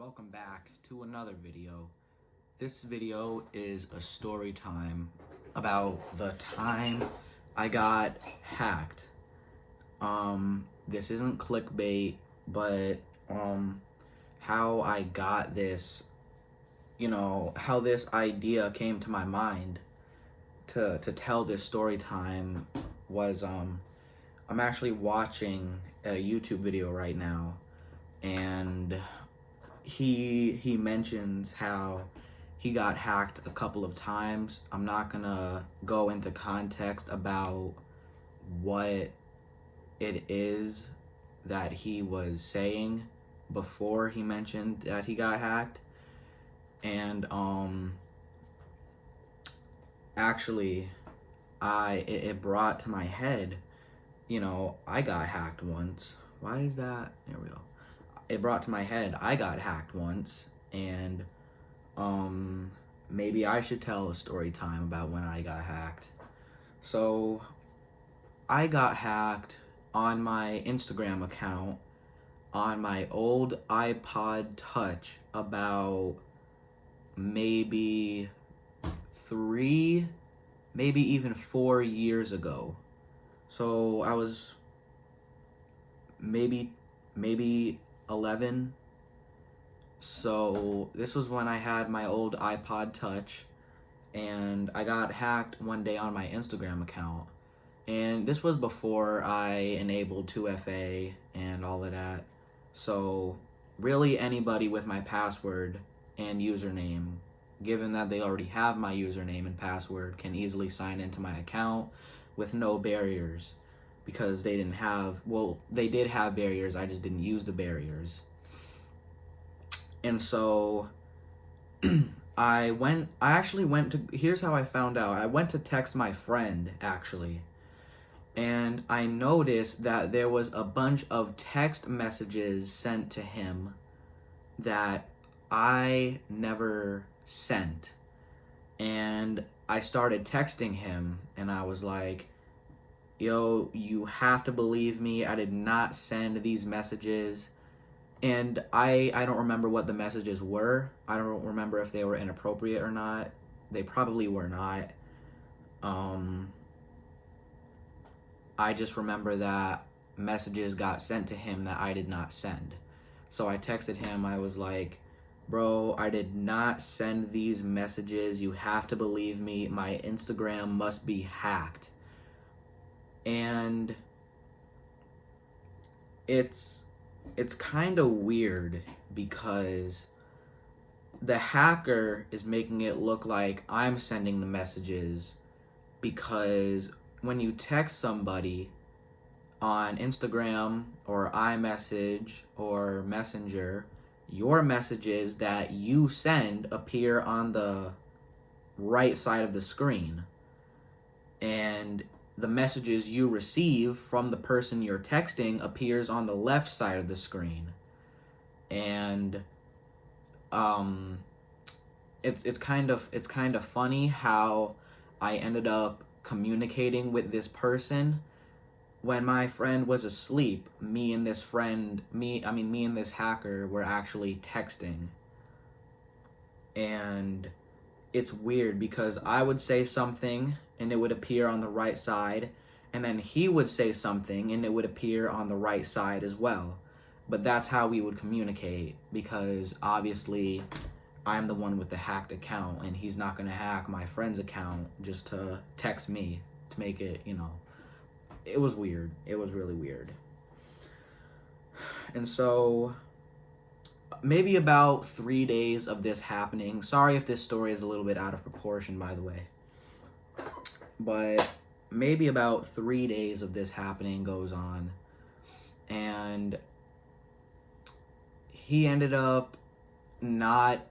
welcome back to another video. This video is a story time about the time I got hacked. This isn't clickbait, but how I got this, how this idea came to my mind to tell this story time was I'm actually watching a YouTube video right now, and he mentions how he got hacked a couple of times. I'm not gonna go into context about what it is that he was saying before he mentioned that he got hacked. And actually it brought to my head, I got hacked once. Why is that? There we go. It brought to my head I got hacked once, and maybe I should tell a story time about when I got hacked. So I got hacked on my Instagram account on my old iPod Touch about maybe 3, maybe even 4 years ago. So I was maybe 11. So this was when I had my old iPod Touch, and I got hacked one day on my Instagram account. And this was before I enabled 2FA and all of that. So really anybody with my password and username, given that they already have my username and password, can easily sign into my account with no barriers, because they didn't have, well, they did have barriers, I just didn't use the barriers. And so I actually went to, here's how I found out. I went to text my friend, actually, and I noticed that there was a bunch of text messages sent to him that I never sent. And I started texting him, and I was like, yo, you have to believe me, I did not send these messages. And I don't remember what the messages were. I don't remember if they were inappropriate or not. They probably were not. I just remember that messages got sent to him that I did not send. So I texted him, I was like, bro, I did not send these messages. You have to believe me. My Instagram must be hacked. And it's kind of weird, because the hacker is making it look like I'm sending the messages, because when you text somebody on Instagram or iMessage or Messenger, your messages that you send appear on the right side of the screen, and the messages you receive from the person you're texting appears on the left side of the screen. And it's kind of funny how I ended up communicating with this person when my friend was asleep. Me and this hacker were actually texting. And it's weird, because I would say something and it would appear on the right side, and then he would say something and it would appear on the right side as well. But that's how we would communicate, because obviously I'm the one with the hacked account, and he's not going to hack my friend's account just to text me to make it, It was weird. It was really weird. And so maybe about 3 days of this happening. Sorry if this story is a little bit out of proportion, by the way. But maybe about 3 days of this happening goes on, and he ended up not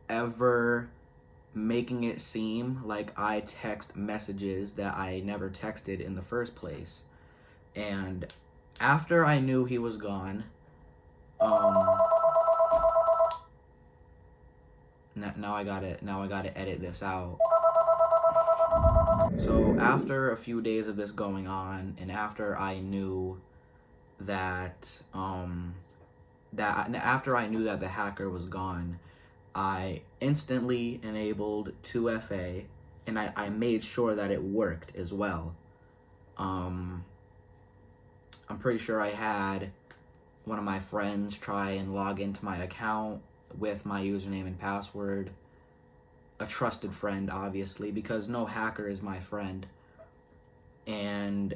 ever making it seem like I text messages that I never texted in the first place. And after I knew he was gone, now I gotta edit this out. So after a few days of this going on, and after I knew that that after I knew that the hacker was gone, I instantly enabled 2FA, and I made sure that it worked as well. I'm pretty sure I had one of my friends try and log into my account with my username and password. A trusted friend, obviously, because no hacker is my friend. And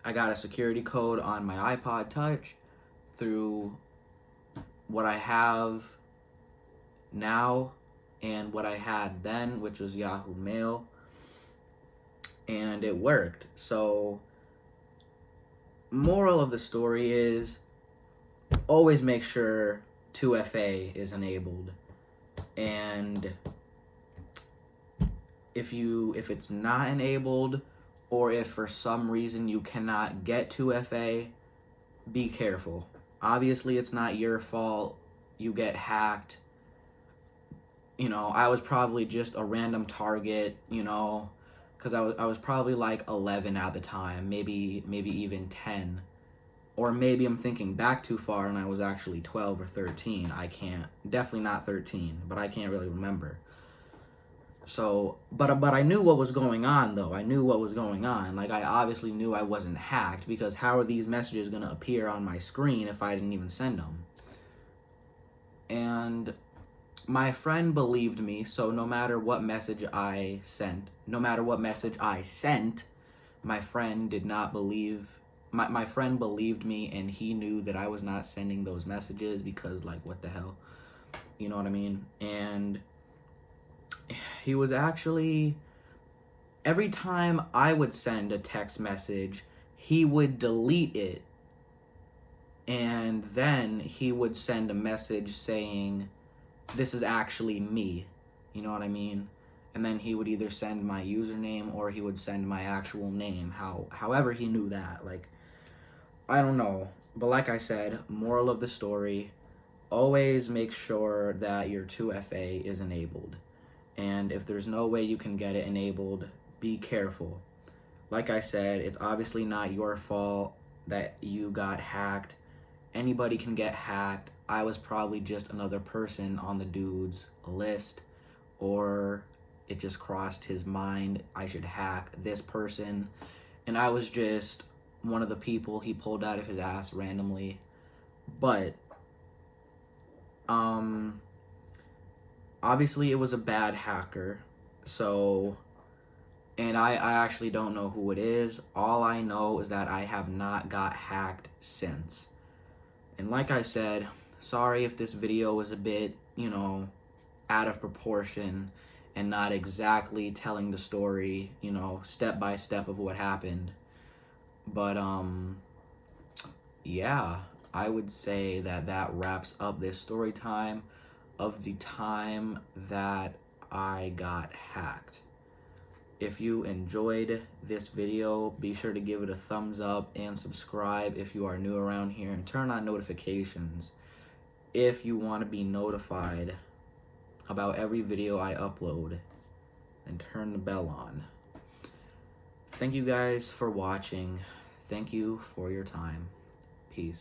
I got a security code on my iPod Touch through what I have now and what I had then, which was Yahoo Mail, and it worked. So moral of the story is always make sure 2FA is enabled, and if it's not enabled, or if for some reason you cannot get 2FA, be careful. Obviously it's not your fault you get hacked. I was probably just a random target, because I was probably like 11 at the time, maybe even 10. Or maybe I'm thinking back too far and I was actually 12 or 13. Definitely not 13, but I can't really remember. So, but I knew what was going on, though. I knew what was going on. Like, I obviously knew I wasn't hacked, because how are these messages going to appear on my screen if I didn't even send them? And my friend believed me, so no matter what message I sent, my friend did not believe, my friend believed me, and he knew that I was not sending those messages, because, like, what the hell? You know what I mean? And he was actually, every time I would send a text message, he would delete it, and then he would send a message saying, this is actually me. You know what I mean? And then he would either send my username or he would send my actual name. However he knew that. Like, I don't know. But like I said, moral of the story, always make sure that your 2FA is enabled. And if there's no way you can get it enabled, be careful. Like I said, it's obviously not your fault that you got hacked. Anybody can get hacked. I was probably just another person on the dude's list, or it just crossed his mind I should hack this person, and I was just one of the people he pulled out of his ass randomly. But obviously it was a bad hacker, so, and I actually don't know who it is. All I know is that I have not got hacked since. And like I said, sorry if this video was a bit, out of proportion and not exactly telling the story, step by step of what happened. But, yeah, I would say that wraps up this story time of the time that I got hacked. If you enjoyed this video, be sure to give it a thumbs up and subscribe if you are new around here, and turn on notifications if you want to be notified about every video I upload, and turn the bell on. Thank you guys for watching. Thank you for your time. Peace.